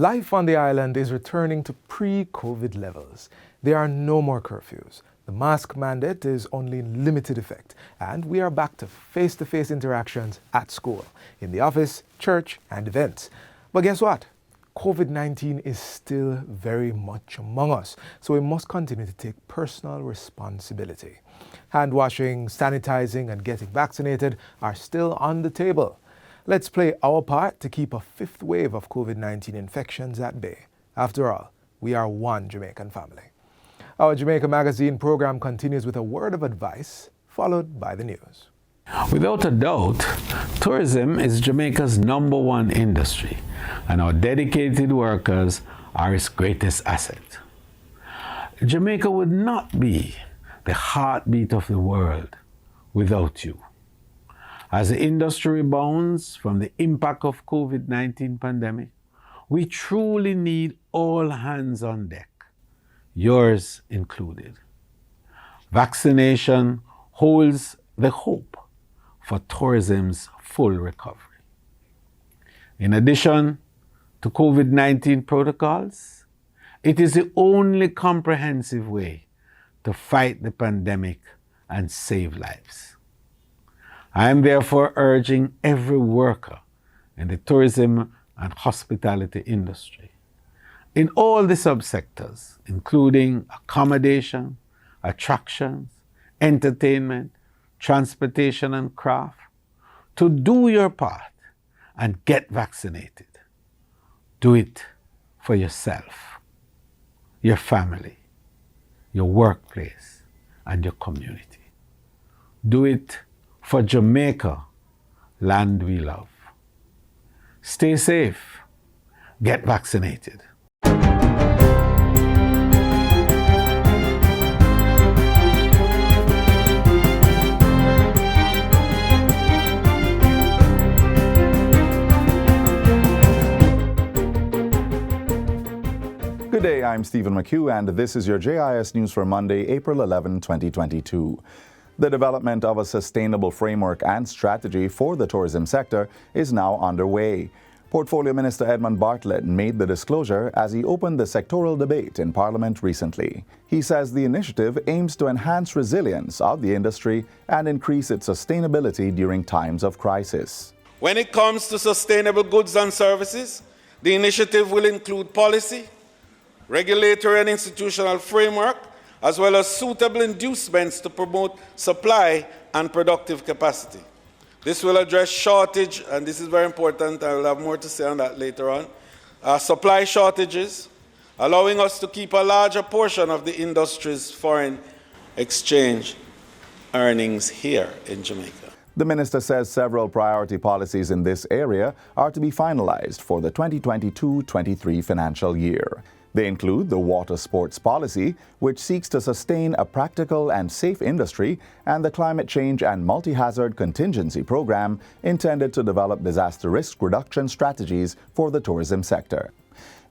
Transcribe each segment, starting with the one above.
Life on the island is returning to pre-COVID levels. There are no more curfews. The mask mandate is only in limited effect, and we are back to face-to-face interactions at school, in the office, church, and events. But guess what? COVID-19 is still very much among us, so we must continue to take personal responsibility. Hand washing, sanitizing, and getting vaccinated are still on the table. Let's play our part to keep a fifth wave of COVID-19 infections at bay. After all, we are one Jamaican family. Our Jamaica Magazine program continues with a word of advice, followed by the news. Without a doubt, tourism is Jamaica's #1 industry, and our dedicated workers are its greatest asset. Jamaica would not be the heartbeat of the world without you. As the industry rebounds from the impact of COVID-19 pandemic, we truly need all hands on deck, yours included. Vaccination holds the hope for tourism's full recovery. In addition to COVID-19 protocols, it is the only comprehensive way to fight the pandemic and save lives. I am therefore urging every worker in the tourism and hospitality industry, in all the subsectors, including accommodation, attractions, entertainment, transportation, and craft, to do your part and get vaccinated. Do it for yourself, your family, your workplace, and your community. Do it for Jamaica, land we love. Stay safe. Get vaccinated. Good day, I'm Stephen McHugh, and this is your JIS News for Monday, April 11, 2022. The development of a sustainable framework and strategy for the tourism sector is now underway. Portfolio Minister Edmund Bartlett made the disclosure as he opened the sectoral debate in Parliament recently. He says the initiative aims to enhance resilience of the industry and increase its sustainability during times of crisis. When it comes to sustainable goods and services, the initiative will include policy, regulatory and institutional framework, as well as suitable inducements to promote supply and productive capacity. This will address shortage, and this is very important, I will have more to say on that later on, supply shortages, allowing us to keep a larger portion of the industry's foreign exchange earnings here in Jamaica. The minister says several priority policies in this area are to be finalized for the 2022-23 financial year. They include the water sports policy, which seeks to sustain a practical and safe industry, and the climate change and multi-hazard contingency program intended to develop disaster risk reduction strategies for the tourism sector.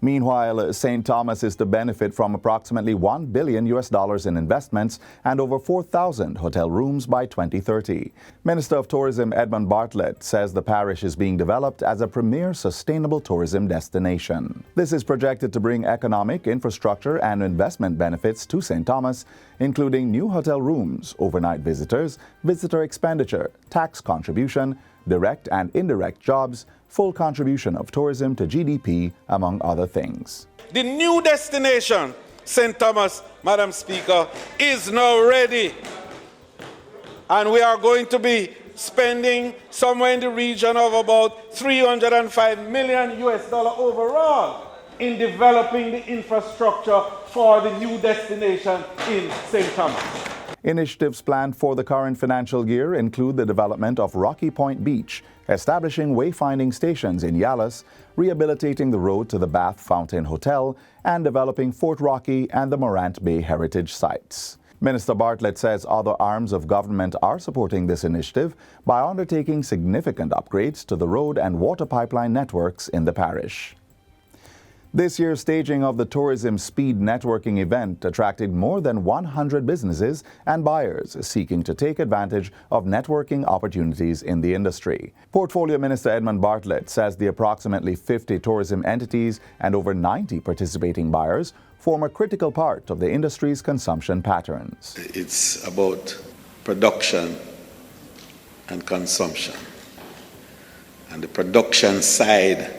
Meanwhile, St. Thomas is to benefit from approximately $1 billion in investments and over 4,000 hotel rooms by 2030. Minister of Tourism Edmund Bartlett says the parish is being developed as a premier sustainable tourism destination. This is projected to bring economic, infrastructure, and investment benefits to St. Thomas, including new hotel rooms, overnight visitors, visitor expenditure, tax contribution, direct and indirect jobs, full contribution of tourism to GDP, among other things. The new destination, St. Thomas, Madam Speaker, is now ready. And we are going to be spending somewhere in the region of about $305 million overall in developing the infrastructure for the new destination in St. Thomas. Initiatives planned for the current financial year include the development of Rocky Point Beach, establishing wayfinding stations in Yallis, rehabilitating the road to the Bath Fountain Hotel, and developing Fort Rocky and the Morant Bay heritage sites. Minister Bartlett says other arms of government are supporting this initiative by undertaking significant upgrades to the road and water pipeline networks in the parish. This year's staging of the Tourism Speed Networking event attracted more than 100 businesses and buyers seeking to take advantage of networking opportunities in the industry. Portfolio Minister Edmund Bartlett says the approximately 50 tourism entities and over 90 participating buyers form a critical part of the industry's consumption patterns. It's about production and consumption. And the production side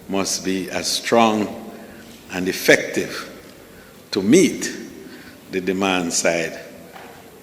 must be as strong and effective to meet the demand side,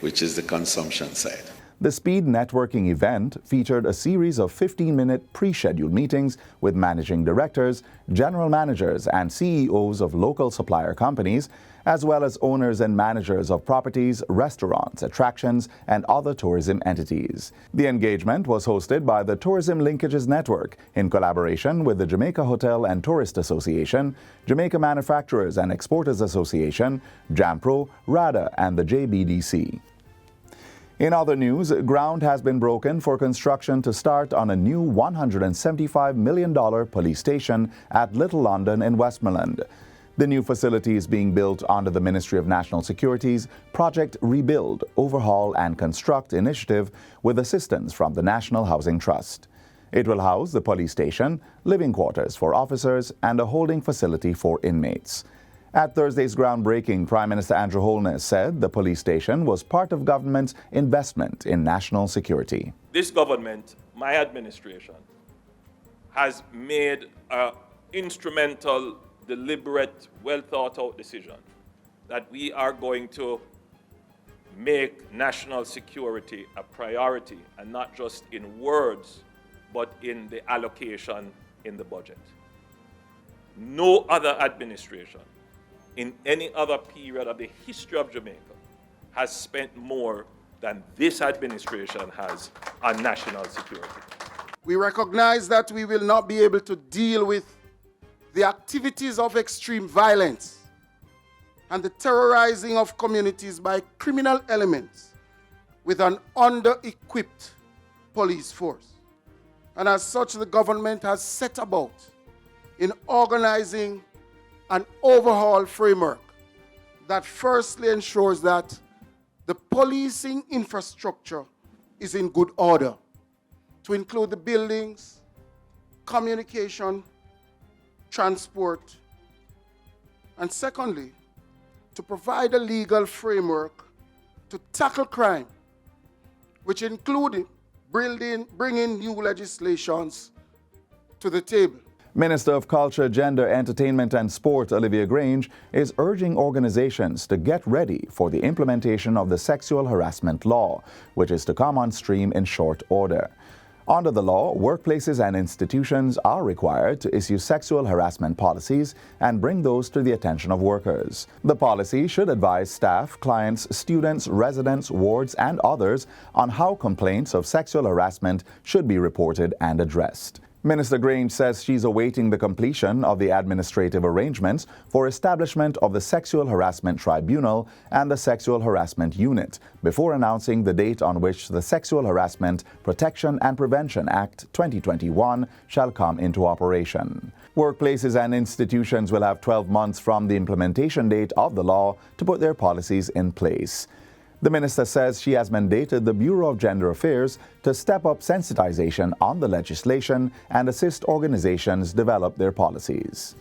which is the consumption side. The Speed Networking event featured a series of 15-minute pre-scheduled meetings with managing directors, general managers, and CEOs of local supplier companies, as well as owners and managers of properties, restaurants, attractions, and other tourism entities. The engagement was hosted by the Tourism Linkages Network in collaboration with the Jamaica Hotel and Tourist Association, Jamaica Manufacturers and Exporters Association, JAMPRO, RADA, and the JBDC. In other news, ground has been broken for construction to start on a new $175 million police station at Little London in Westmoreland. The new facility is being built under the Ministry of National Security's Project Rebuild, Overhaul and Construct initiative with assistance from the National Housing Trust. It will house the police station, living quarters for officers, and a holding facility for inmates. At Thursday's groundbreaking, Prime Minister Andrew Holness said the police station was part of government's investment in national security. This government, my administration, has made an instrumental, deliberate, well-thought-out decision that we are going to make national security a priority, and not just in words, but in the allocation in the budget. No other administration in any other period of the history of Jamaica has spent more than this administration has on national security. We recognize that we will not be able to deal with the activities of extreme violence and the terrorizing of communities by criminal elements with an under-equipped police force. And as such, the government has set about in organizing an overhaul framework that firstly ensures that the policing infrastructure is in good order, to include the buildings, communication, transport, and secondly, to provide a legal framework to tackle crime, which included bringing new legislations to the table. Minister of Culture, Gender, Entertainment and Sport, Olivia Grange, is urging organizations to get ready for the implementation of the sexual harassment law, which is to come on stream in short order. Under the law, workplaces and institutions are required to issue sexual harassment policies and bring those to the attention of workers. The policy should advise staff, clients, students, residents, wards, and others on how complaints of sexual harassment should be reported and addressed. Minister Grange says she's awaiting the completion of the administrative arrangements for establishment of the Sexual Harassment Tribunal and the Sexual Harassment Unit before announcing the date on which the Sexual Harassment Protection and Prevention Act 2021 shall come into operation. Workplaces and institutions will have 12 months from the implementation date of the law to put their policies in place. The minister says she has mandated the Bureau of Gender Affairs to step up sensitization on the legislation and assist organizations develop their policies.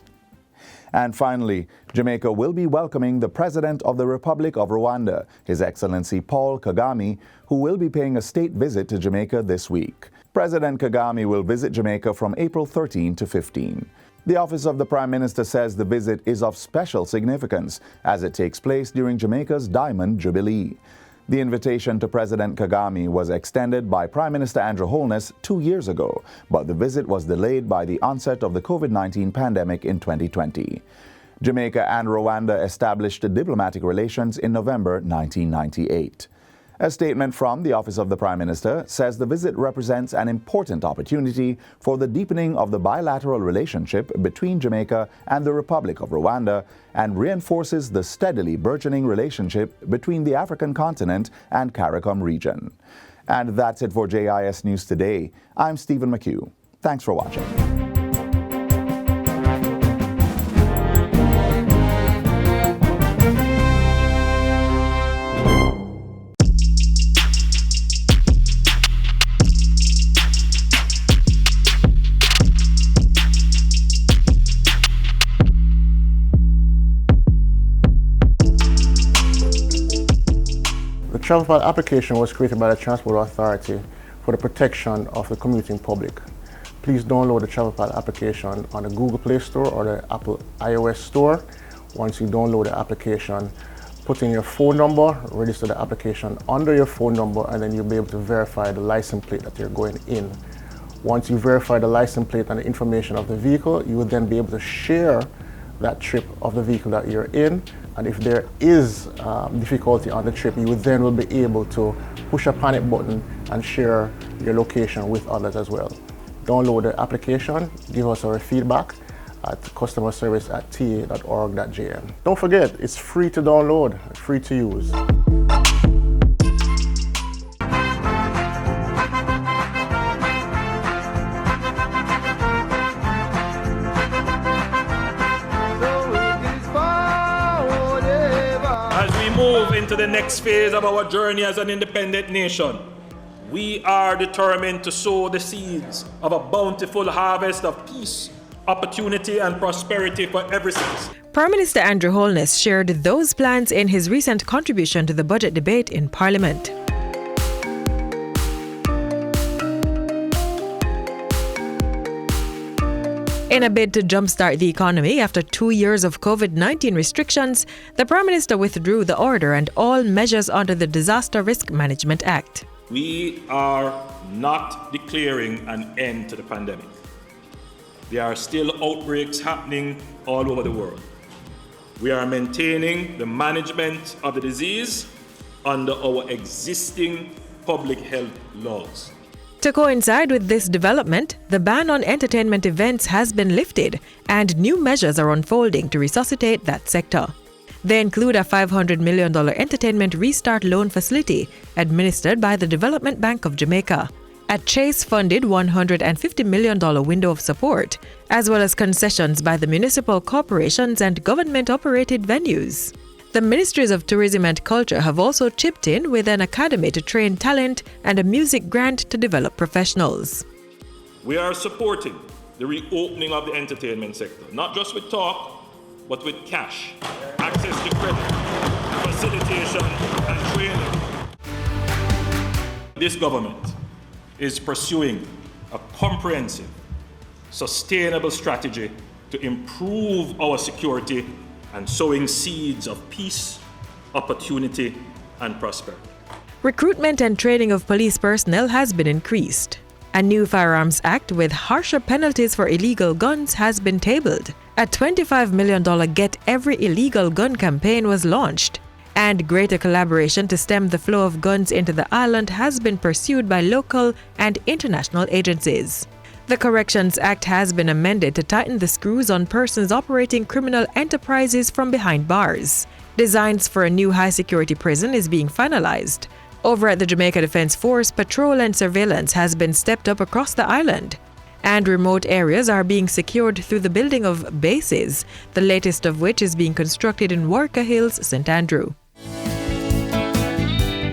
And finally, Jamaica will be welcoming the President of the Republic of Rwanda, His Excellency Paul Kagame, who will be paying a state visit to Jamaica this week. President Kagame will visit Jamaica from April 13 to 15. The Office of the Prime Minister says the visit is of special significance as it takes place during Jamaica's Diamond Jubilee. The invitation to President Kagame was extended by Prime Minister Andrew Holness 2 years ago, but the visit was delayed by the onset of the COVID-19 pandemic in 2020. Jamaica and Rwanda established diplomatic relations in November 1998. A statement from the Office of the Prime Minister says the visit represents an important opportunity for the deepening of the bilateral relationship between Jamaica and the Republic of Rwanda and reinforces the steadily burgeoning relationship between the African continent and CARICOM region. And that's it for JIS News Today. I'm Stephen McHugh. Thanks for watching. travel pad application was created by the Transport Authority for the protection of the commuting public. Please download the travel pad application on the Google Play Store or the Apple iOS Store. Once you download the application, put in your phone number, register the application under your phone number, and then you'll be able to verify the license plate that you're going in. Once you verify the license plate and the information of the vehicle, you will then be able to share that trip of the vehicle that you're in. And if there is difficulty on the trip, you then will be able to push a panic button and share your location with others as well. Download the application, give us our feedback at customerservice@ta.org.jm. Don't forget, it's free to download, free to use. As we move into the next phase of our journey as an independent nation, we are determined to sow the seeds of a bountiful harvest of peace, opportunity, and prosperity for every citizen. Prime Minister Andrew Holness shared those plans in his recent contribution to the budget debate in Parliament. In a bid to jumpstart the economy after 2 years of COVID-19 restrictions, the Prime Minister withdrew the order and all measures under the Disaster Risk Management Act. We are not declaring an end to the pandemic. There are still outbreaks happening all over the world. We are maintaining the management of the disease under our existing public health laws. To coincide with this development, the ban on entertainment events has been lifted and new measures are unfolding to resuscitate that sector. They include a $500 million entertainment restart loan facility administered by the Development Bank of Jamaica, a Chase-funded $150 million window of support, as well as concessions by the municipal corporations and government-operated venues. The Ministries of Tourism and Culture have also chipped in with an academy to train talent and a music grant to develop professionals. We are supporting the reopening of the entertainment sector, not just with talk, but with cash, access to credit, facilitation, and training. This government is pursuing a comprehensive, sustainable strategy to improve our security and sowing seeds of peace, opportunity, and prosperity. Recruitment and training of police personnel has been increased. A new Firearms Act with harsher penalties for illegal guns has been tabled. A $25 million Get Every Illegal Gun campaign was launched. And greater collaboration to stem the flow of guns into the island has been pursued by local and international agencies. The Corrections Act has been amended to tighten the screws on persons operating criminal enterprises from behind bars. Designs for a new high-security prison is being finalized. Over at the Jamaica Defence Force, patrol and surveillance has been stepped up across the island. And remote areas are being secured through the building of bases, the latest of which is being constructed in Worka Hills, St. Andrew.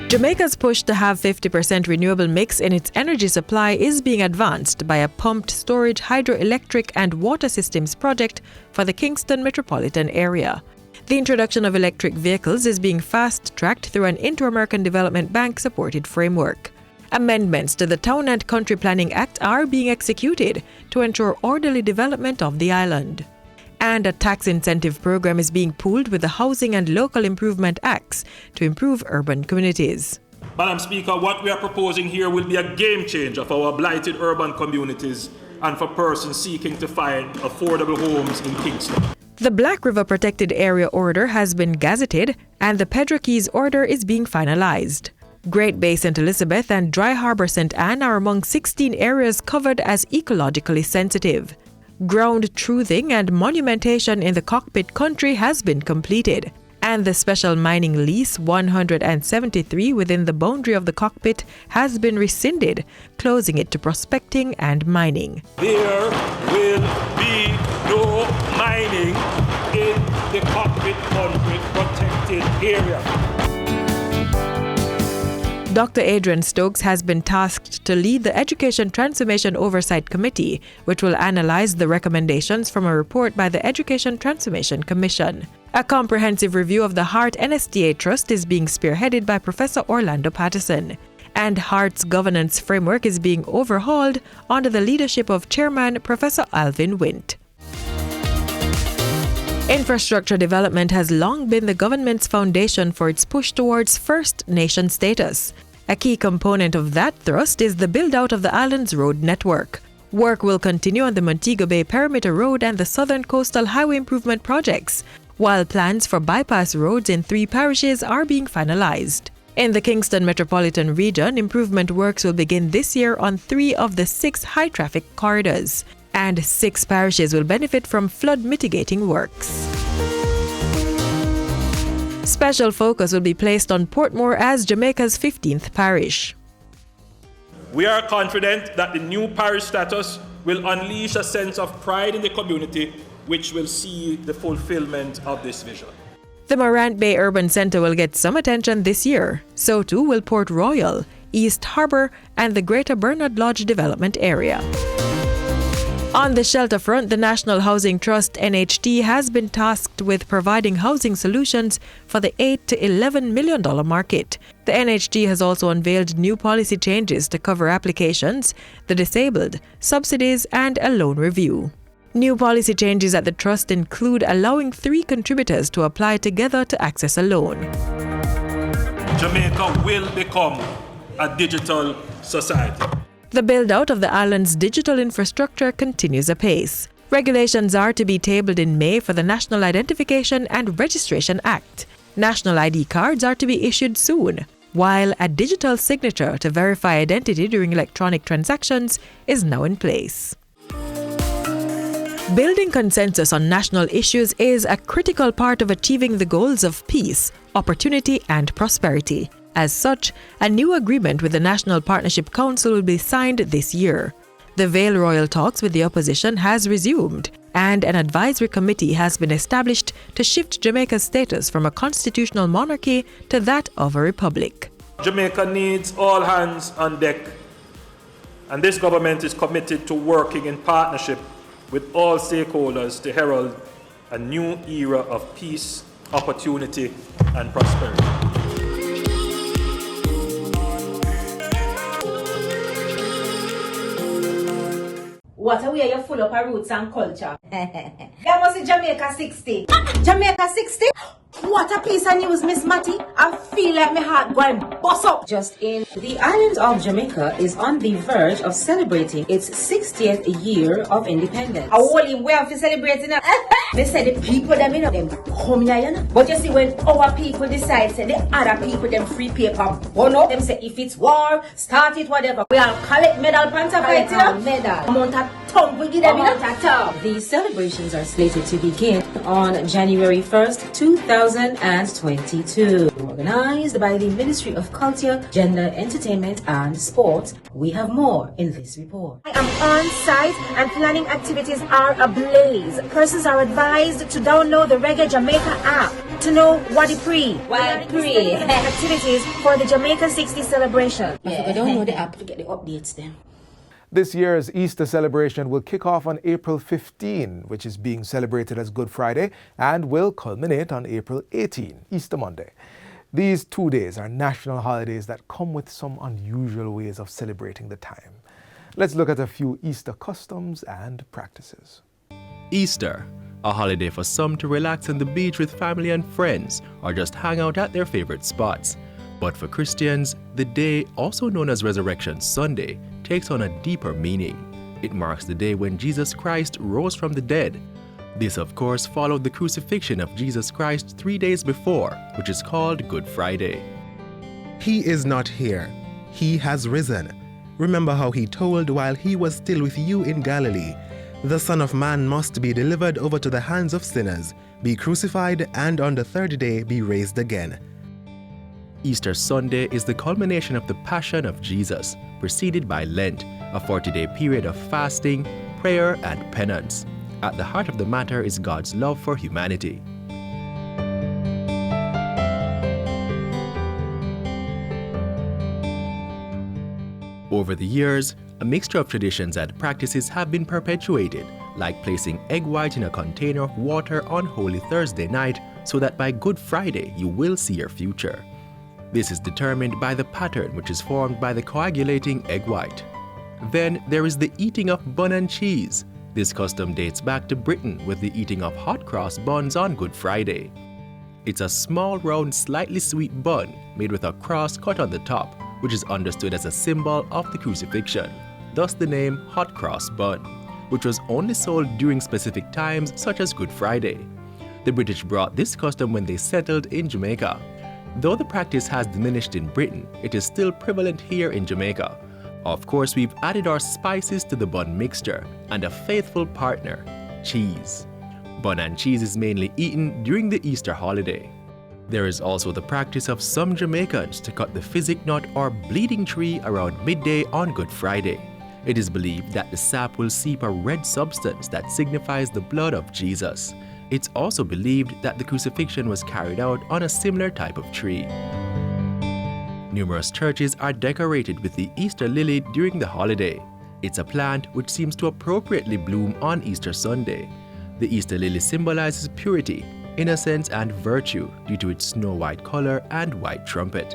Jamaica's push to have 50% renewable mix in its energy supply is being advanced by a pumped storage, hydroelectric and water systems project for the Kingston metropolitan area. The introduction of electric vehicles is being fast-tracked through an Inter-American Development Bank-supported framework. Amendments to the Town and Country Planning Act are being executed to ensure orderly development of the island. And a tax incentive program is being pooled with the Housing and Local Improvement Acts to improve urban communities. Madam Speaker, what we are proposing here will be a game changer for our blighted urban communities and for persons seeking to find affordable homes in Kingston. The Black River Protected Area Order has been gazetted and the Pedro Keys Order is being finalized. Great Bay St. Elizabeth and Dry Harbour St. Anne are among 16 areas covered as ecologically sensitive. Ground truthing and monumentation in the cockpit country has been completed, and the special mining lease 173 within the boundary of the cockpit has been rescinded, closing it to prospecting and mining. There will be no mining in the cockpit country protected area. Dr. Adrian Stokes has been tasked to lead the Education Transformation Oversight Committee, which will analyze the recommendations from a report by the Education Transformation Commission. A comprehensive review of the Hart NSTA Trust is being spearheaded by Professor Orlando Patterson, and Hart's governance framework is being overhauled under the leadership of Chairman Professor Alvin Wint. Infrastructure development has long been the government's foundation for its push towards First Nation status. A key component of that thrust is the build-out of the island's road network. Work will continue on the Montego Bay Perimeter Road and the Southern Coastal Highway Improvement projects, while plans for bypass roads in 3 parishes are being finalized. In the Kingston metropolitan region, improvement works will begin this year on 3 of the 6 high-traffic corridors, and 6 parishes will benefit from flood mitigating works. Special focus will be placed on Portmore as Jamaica's 15th parish. We are confident that the new parish status will unleash a sense of pride in the community, which will see the fulfillment of this vision. The Morant Bay Urban Centre will get some attention this year. So too will Port Royal, East Harbour, and the Greater Bernard Lodge development area. On the shelter front, the National Housing Trust NHT has been tasked with providing housing solutions for the $8 to $11 million market. The NHT has also unveiled new policy changes to cover applications, the disabled, subsidies, and a loan review. New policy changes at the trust include allowing 3 contributors to apply together to access a loan. Jamaica will become a digital society. The build-out of the island's digital infrastructure continues apace. Regulations are to be tabled in May for the National Identification and Registration Act. National ID cards are to be issued soon, while a digital signature to verify identity during electronic transactions is now in place. Building consensus on national issues is a critical part of achieving the goals of peace, opportunity, and prosperity. As such, a new agreement with the National Partnership Council will be signed this year. The Vale Royal talks with the opposition has resumed, and an advisory committee has been established to shift Jamaica's status from a constitutional monarchy to that of a republic. Jamaica needs all hands on deck, and this government is committed to working in partnership with all stakeholders to herald a new era of peace, opportunity, and prosperity. What a way you're full of our roots and culture. That must be Jamaica 60. Jamaica 60? What a piece of news, Miss Matty. I feel like my heart going bust up. Just in, the island of Jamaica is on the verge of celebrating its 60th year of independence. I only way of celebrating it. They say the people them them come here, you know. But you see when our people decide, say the other people them free paper, bono, them say if it's war, start it, whatever. We all collect medal pants of it, you know. Medal. Amount of tongue we give them, you know. These celebrations are slated to begin on January 1st, 2022. Organized by the Ministry of Culture, Gender, Entertainment and Sport. We have more in this report. I am on site and planning activities are ablaze. Persons are advised to download the Reggae Jamaica app to know what it pre. Activities for the Jamaica 60 celebration. I forgot to download the app to get the updates then. This year's Easter celebration will kick off on April 15, which is being celebrated as Good Friday, and will culminate on April 18, Easter Monday. These 2 days are national holidays that come with some unusual ways of celebrating the time. Let's look at a few Easter customs and practices. Easter, a holiday for some to relax on the beach with family and friends, or just hang out at their favorite spots. But for Christians, the day, also known as Resurrection Sunday, takes on a deeper meaning. It marks the day when Jesus Christ rose from the dead. This, of course, followed the crucifixion of Jesus Christ 3 days before, which is called Good Friday. He is not here. He has risen. Remember how he told while he was still with you in Galilee, the Son of Man must be delivered over to the hands of sinners, be crucified, and on the 3rd day be raised again. Easter Sunday is the culmination of the Passion of Jesus, preceded by Lent, a 40-day period of fasting, prayer, and penance. At the heart of the matter is God's love for humanity. Over the years, a mixture of traditions and practices have been perpetuated, like placing egg white in a container of water on Holy Thursday night so that by Good Friday you will see your future. This is determined by the pattern which is formed by the coagulating egg white. Then there is the eating of bun and cheese. This custom dates back to Britain with the eating of hot cross buns on Good Friday. It's a small, round, slightly sweet bun made with a cross cut on the top, which is understood as a symbol of the crucifixion, thus the name hot cross bun, which was only sold during specific times such as Good Friday. The British brought this custom when they settled in Jamaica. Though the practice has diminished in Britain, it is still prevalent here in Jamaica. Of course, we've added our spices to the bun mixture and a faithful partner, cheese. Bun and cheese is mainly eaten during the Easter holiday. There is also the practice of some Jamaicans to cut the physic nut or bleeding tree around midday on Good Friday. It is believed that the sap will seep a red substance that signifies the blood of Jesus. It's also believed that the crucifixion was carried out on a similar type of tree. Numerous churches are decorated with the Easter lily during the holiday. It's a plant which seems to appropriately bloom on Easter Sunday. The Easter lily symbolizes purity, innocence, and virtue due to its snow-white color and white trumpet.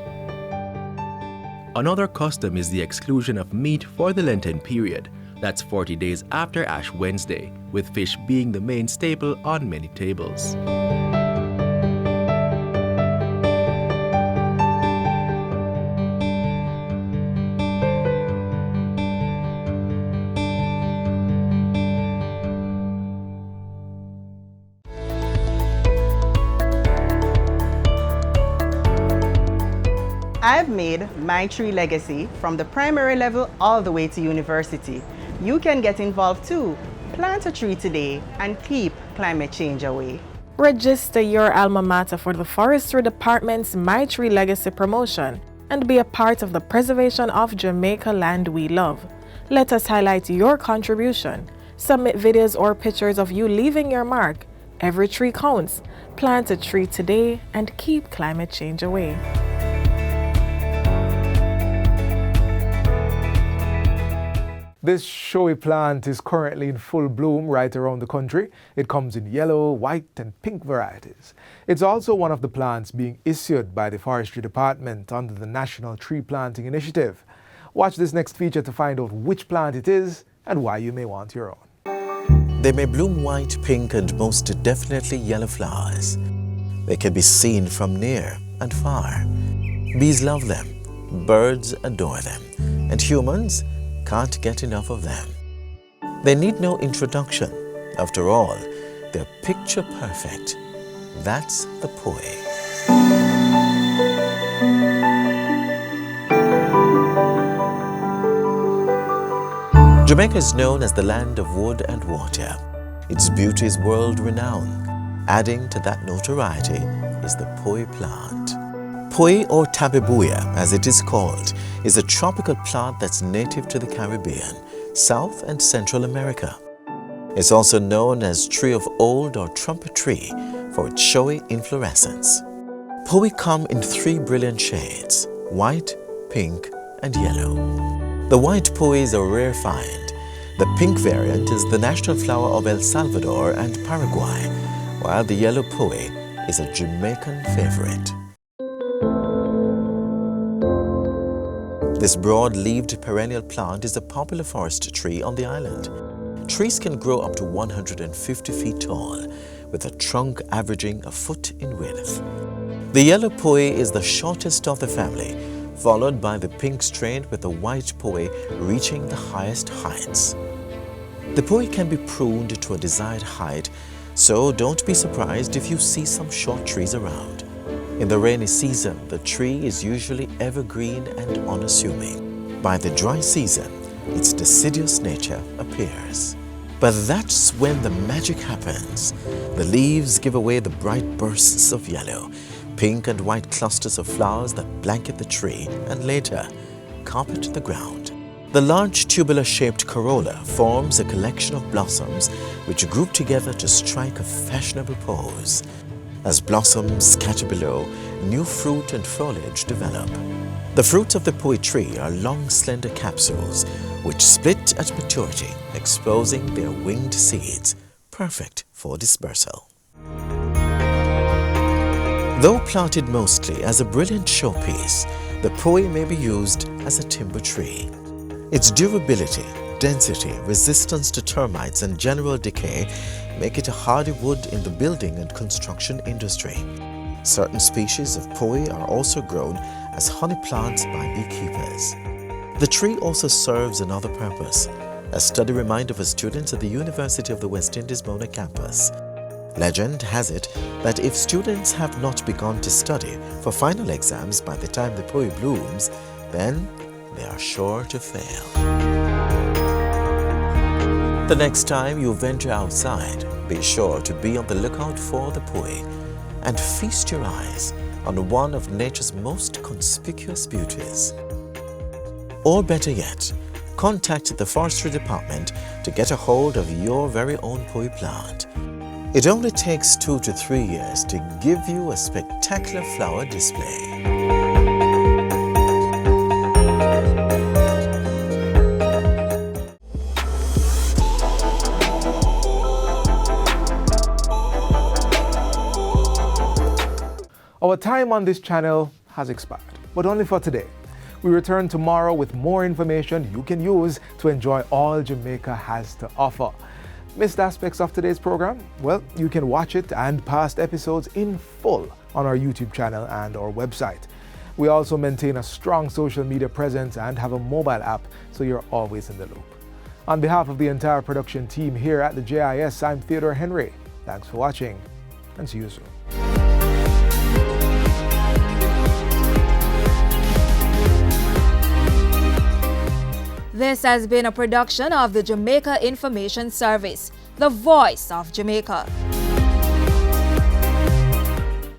Another custom is the exclusion of meat for the Lenten period. That's 40 days after Ash Wednesday, with fish being the main staple on many tables. I've made my tree legacy from the primary level all the way to university. You can get involved too. Plant a tree today and keep climate change away. Register your alma mater for the Forestry Department's My Tree Legacy promotion and be a part of the preservation of Jamaica land we love. Let us highlight your contribution. Submit videos or pictures of you leaving your mark. Every tree counts. Plant a tree today and keep climate change away. This showy plant is currently in full bloom right around the country. It comes in yellow, white, and pink varieties. It's also one of the plants being issued by the Forestry Department under the National Tree Planting Initiative. Watch this next feature to find out which plant it is and why you may want your own. They may bloom white, pink, and most definitely yellow flowers. They can be seen from near and far. Bees love them, birds adore them, and humans can't get enough of them. They need no introduction. After all, they're picture perfect. That's the poi. Jamaica is known as the land of wood and water. Its beauty is world-renowned. Adding to that notoriety is the poi plant. Poi, or tabebuya as it is called, is a tropical plant that's native to the Caribbean, South and Central America. It's also known as tree of old or trumpet tree for its showy inflorescence. Poi come in 3 brilliant shades: white, pink, and yellow. The white poi is a rare find. The pink variant is the national flower of El Salvador and Paraguay, while the yellow poi is a Jamaican favorite. This broad-leaved perennial plant is a popular forest tree on the island. Trees can grow up to 150 feet tall, with a trunk averaging a foot in width. The yellow poi is the shortest of the family, followed by the pink strain, with the white poi reaching the highest heights. The poi can be pruned to a desired height, so don't be surprised if you see some short trees around. In the rainy season, the tree is usually evergreen and unassuming. By the dry season, its deciduous nature appears. But that's when the magic happens. The leaves give away the bright bursts of yellow, pink and white clusters of flowers that blanket the tree and later carpet the ground. The large tubular-shaped corolla forms a collection of blossoms which group together to strike a fashionable pose. As blossoms scatter below, new fruit and foliage develop. The fruits of the poi tree are long, slender capsules which split at maturity, exposing their winged seeds, perfect for dispersal. Though planted mostly as a brilliant showpiece, the poi may be used as a timber tree. Its durability, density, resistance to termites and general decay make it a hardy wood in the building and construction industry. Certain species of poi are also grown as honey plants by beekeepers. The tree also serves another purpose, a study reminder for students at the University of the West Indies Mona campus. Legend has it that if students have not begun to study for final exams by the time the poi blooms, then they are sure to fail. The next time you venture outside, be sure to be on the lookout for the poi and feast your eyes on one of nature's most conspicuous beauties. Or better yet, contact the forestry department to get a hold of your very own poi plant. It only takes 2 to 3 years to give you a spectacular flower display. Our time on this channel has expired, but only for today. We return tomorrow with more information you can use to enjoy all Jamaica has to offer. Missed aspects of today's program? Well, you can watch it and past episodes in full on our YouTube channel and our website. We also maintain a strong social media presence and have a mobile app, so you're always in the loop. On behalf of the entire production team here at the JIS, I'm Theodore Henry. Thanks for watching, and see you soon. This has been a production of the Jamaica Information Service, the voice of Jamaica.